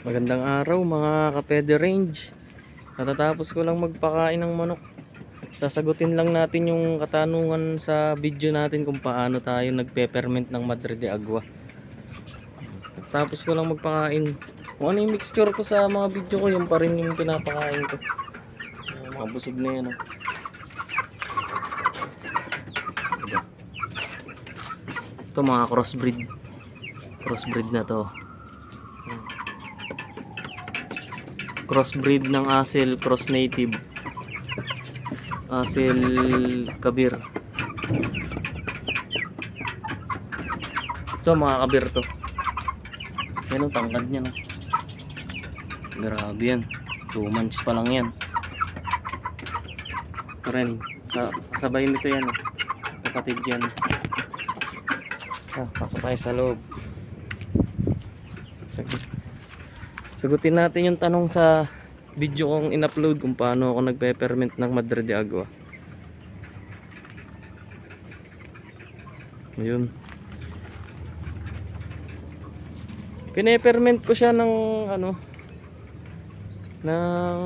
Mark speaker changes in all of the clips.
Speaker 1: Magandang araw mga kapede range. Natatapos ko lang magpakain ng manok. Sasagutin lang natin yung katanungan sa video natin kung paano tayo nagpe-ferment ng Madre de Agua. Tapos ko lang magpakain. Kung ano yung mixture ko sa mga video ko, yung pa rin yung pinapakain ko. Mga busog na yan. Ito mga crossbreed. Crossbreed na to. Crossbreed ng Asel Cross Native, Asel Kabir. Ito mga kabir to. Yan ang tangkad niya, no? Grabe yan, 2 months pa lang yan. Ito rin, kasabay nito yan, kapatid yan. Pasok tayo sa loob. Sagutin natin yung tanong sa video kong in-upload kung paano ako nagpe-ferment ng Madre de Agua. Ayun. Pine-ferment ko siya ng ng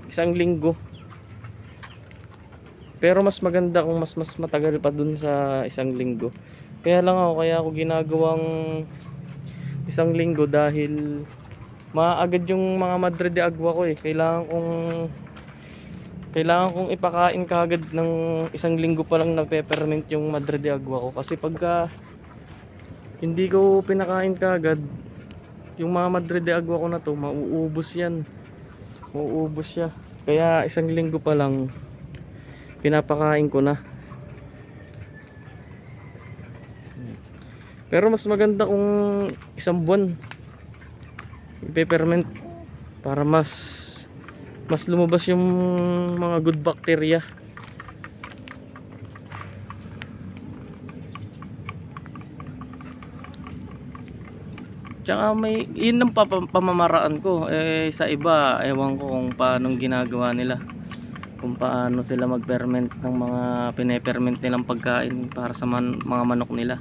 Speaker 1: 1 linggo. Pero mas maganda kung mas matagal pa dun sa 1 linggo. Kaya ako ginagawang 1 linggo dahil maagad yung mga Madre de Agua ko eh. Kailangan kong ipakain kaagad ng 1 linggo pa lang na-peppermint yung Madre de Agua ko. Kasi pagka hindi ko pinakain kaagad yung mga Madre de Agua ko na to, mauubos yan. Mauubos siya. Kaya 1 linggo pa lang pinapakain ko na. Pero mas maganda kung 1 buwan i-peppermint para mas lumabas yung mga good bacteria. Tsaka yun ang pamamaraan ko. Sa iba, ewan ko kung paano ginagawa nila, kung paano sila mag-ferment ng mga pine-ferment nilang pagkain para sa mga manok nila.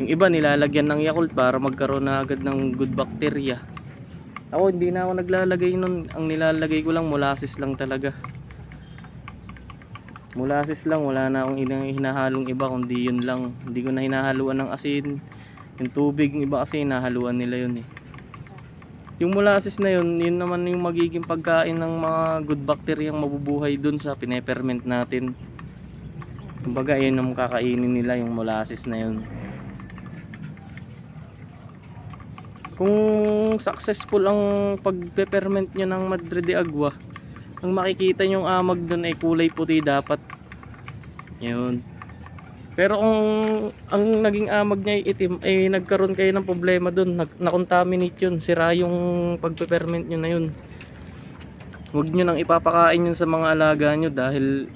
Speaker 1: Yung iba nilalagyan ng Yakult para magkaroon na agad ng good bacteria. Ako hindi na ako naglalagay nun. Ang nilalagay ko lang molasses lang talaga. Molasses lang, wala na akong hinahalong iba kundi yun lang. Hindi ko na hinahaluan ng asin. Yung tubig, yung iba kasi hinahaluan nila yun eh. Yung molasses na yun, yun naman yung magiging pagkain ng mga good bacteria ang mabubuhay dun sa pine-ferment natin. Kumbaga yun ang kakainin nila, yung molasses na yun. Kung successful ang pag-peppermint nyo ng Madre de Agua, ang makikita nyong amag dun ay kulay puti dapat. Yun. Pero kung ang naging amag niya ay itim, ay nagkaroon kayo ng problema dun, na-contaminate yun, sira yung pag-peppermint nyo na yun. Huwag nyo nang ipapakain yun sa mga alaga nyo dahil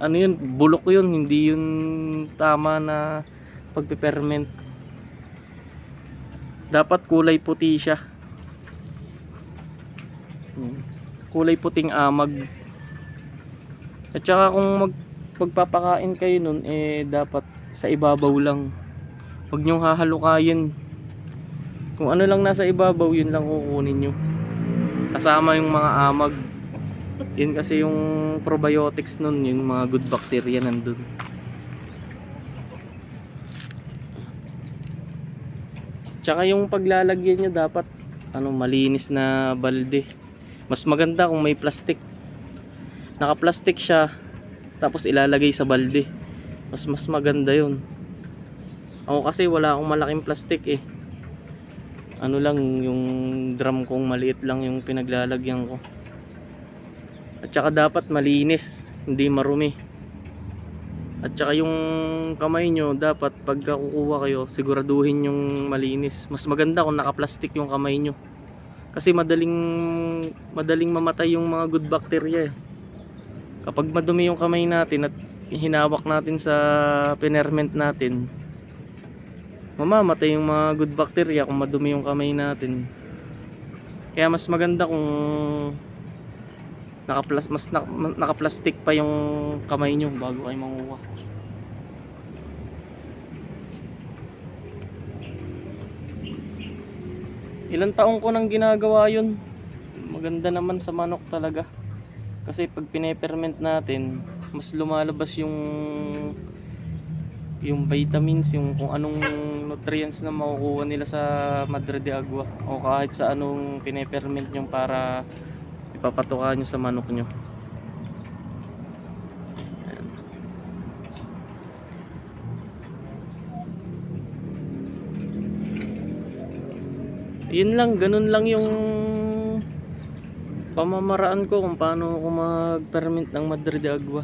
Speaker 1: yun, bulok yun, hindi yun tama na pag-peppermint. Dapat kulay puti siya. Kulay puting amag. At saka kung magpapakain kayo nun, dapat sa ibabaw lang. Huwag nyong hahalukayin. Kung ano lang nasa ibabaw, yun lang kukunin nyo. Kasama yung mga amag. Yun kasi yung probiotics nun, yung mga good bacteria nandun. Tsaka yung paglalagyan nyo dapat malinis na balde. Mas maganda kung may plastic. Naka-plastic siya tapos ilalagay sa balde. Mas maganda yun. Ako kasi wala akong malaking plastic eh. Lang yung drum kong maliit lang yung pinaglalagyan ko. At saka dapat malinis, hindi marumi. At saka yung kamay nyo, dapat pagka kukuha kayo, siguraduhin yung malinis. Mas maganda kung naka-plastic yung kamay nyo. Kasi madaling mamatay yung mga good bacteria eh. Kapag madumi yung kamay natin at hinawak natin sa pinerment natin, mamamatay yung mga good bacteria kung madumi yung kamay natin. Kaya mas maganda kung naka-plastic pa yung kamay nyo bago kayo manguha. Ilang taong ko nang ginagawa yun. Maganda naman sa manok talaga. Kasi pag pine-ferment natin, mas lumalabas yung vitamins, yung kung anong nutrients na makukuha nila sa Madre de Agua o kahit sa anong pine-ferment nyo para ipapatuka nyo sa manok nyo. Yun lang, ganun lang yung pamamaraan ko kung paano ako mag-ferment ng Madre de Agua.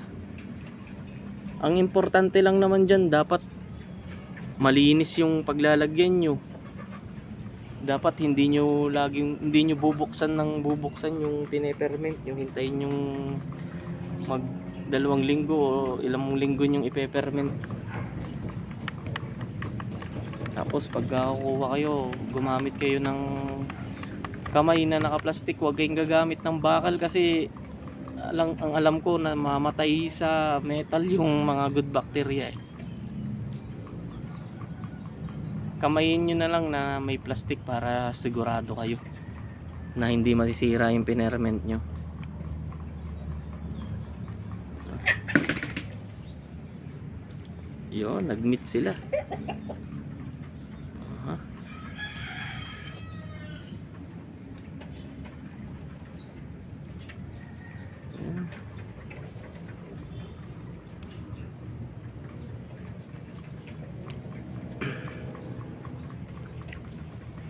Speaker 1: Ang importante lang naman dyan, dapat malinis yung paglalagyan nyo. Dapat hindi nyo bubuksan yung pine-ferment nyo. Hintayin yung mag 2 linggo o ilang linggo yung ipe-ferment. Tapos pagka kukuha kayo, gumamit kayo ng kamay na naka-plastic. Huwag kayong gagamit ng bakal kasi ang alam ko na mamatay sa metal yung mga good bacteria eh. Kamayin nyo na lang na may plastic para sigurado kayo na hindi masisira yung pinerment nyo. Yun, nag-meet sila.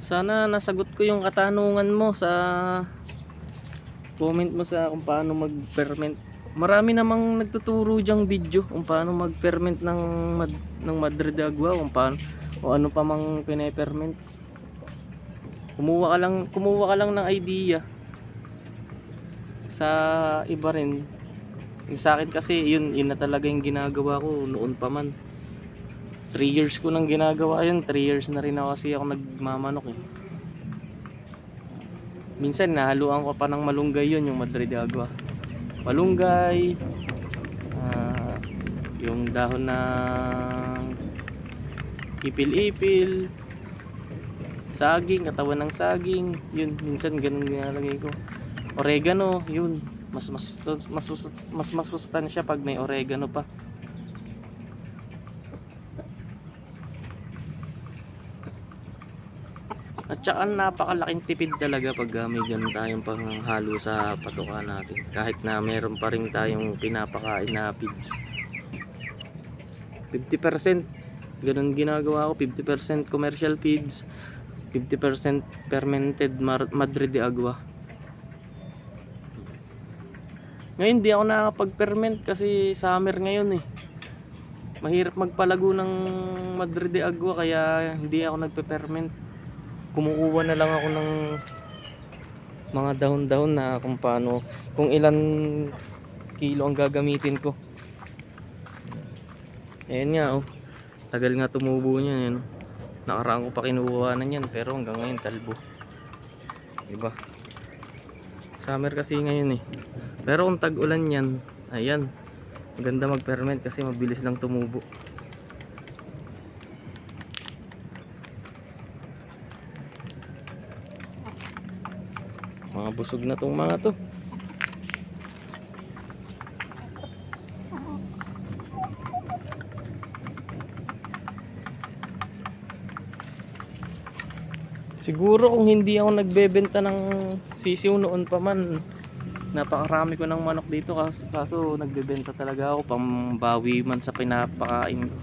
Speaker 1: Sana nasagot ko yung katanungan mo sa comment mo sa kung paano mag-ferment. Marami namang nagtuturo diyang video kung paano mag-ferment ng Madre de Agua, kung paano o ano pa mang pine-ferment. Kumuha ka lang ng idea sa iba rin. Yung sa akin kasi yun na talaga yung ginagawa ko noon pa man. 3 years ko nang ginagawa yun. 3 years na rin ako kasi ako nagmamanok eh. Minsan nahaluan ko pa ng malunggay yun, yung Madre de Agua. Malunggay, yung dahon ng ipil-ipil, saging, katawan ng saging, yun minsan ganun nilalagay ko. Oregano, yun mas masustansya pag may oregano pa. At saka napakalaking tipid talaga pag may ganun tayong panghalo sa patuka natin. Kahit na meron pa rin tayong pinapakain na feeds. 50% ganun ginagawa ko, 50% commercial feeds, 50% fermented Madre de Agua. Ngayon di ako nakakapag-ferment kasi summer ngayon eh. Mahirap magpalago ng Madre de Agua kaya hindi ako nagpe-ferment. Kumukuha na lang ako ng mga dahon-dahon na kung ilan kilo ang gagamitin ko. Ayan nga oh, tagal nga tumubo niya yan. Nakaraan ko pa kinuha na yan pero hanggang ngayon kalbo. Diba? Summer kasi ngayon eh. Pero kung tag-ulan yan, ayan, maganda mag-ferment kasi mabilis lang tumubo. Mga busog na tong mga to. Siguro kung hindi ako nagbebenta ng sisiw noon pa man, napakarami ko ng manok dito kaso nagbebenta talaga ako pambawi man sa pinapakain ko.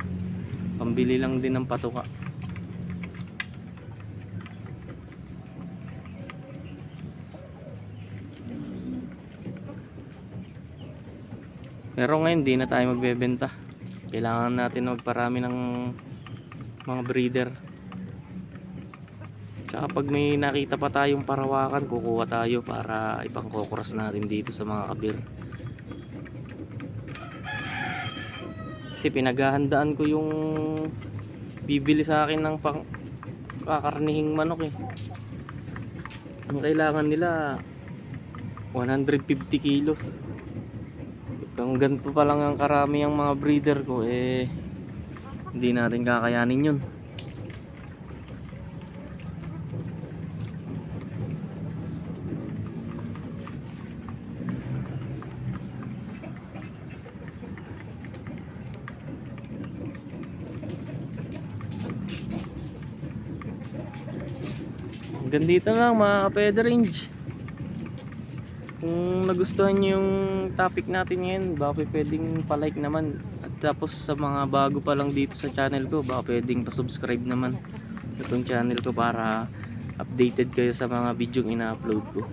Speaker 1: Pambili lang din ng patuka. Pero ngayon di na tayo magbebenta. Kailangan natin magparami ng mga breeder. Tsaka pag may nakita pa tayong parawakan, kukuha tayo para ipangkokros natin dito sa mga kabir. Kasi pinaghahandaan ko yung bibili sa akin ng kakarnihing manok eh. Ang kailangan nila 150 kilos. Kung ganito pa lang ang karami ang mga breeder ko eh, hindi natin kakayanin yun. Hanggang dito na lang mga kapeda range. Kung nagustuhan nyo yung topic natin ngayon, baka pwedeng palike naman. At tapos sa mga bago pa lang dito sa channel ko, baka pwedeng pa-subscribe naman itong channel ko para updated kayo sa mga video ina-upload ko.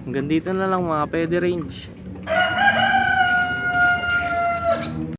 Speaker 1: Hanggang dito na lang mga kapeda range.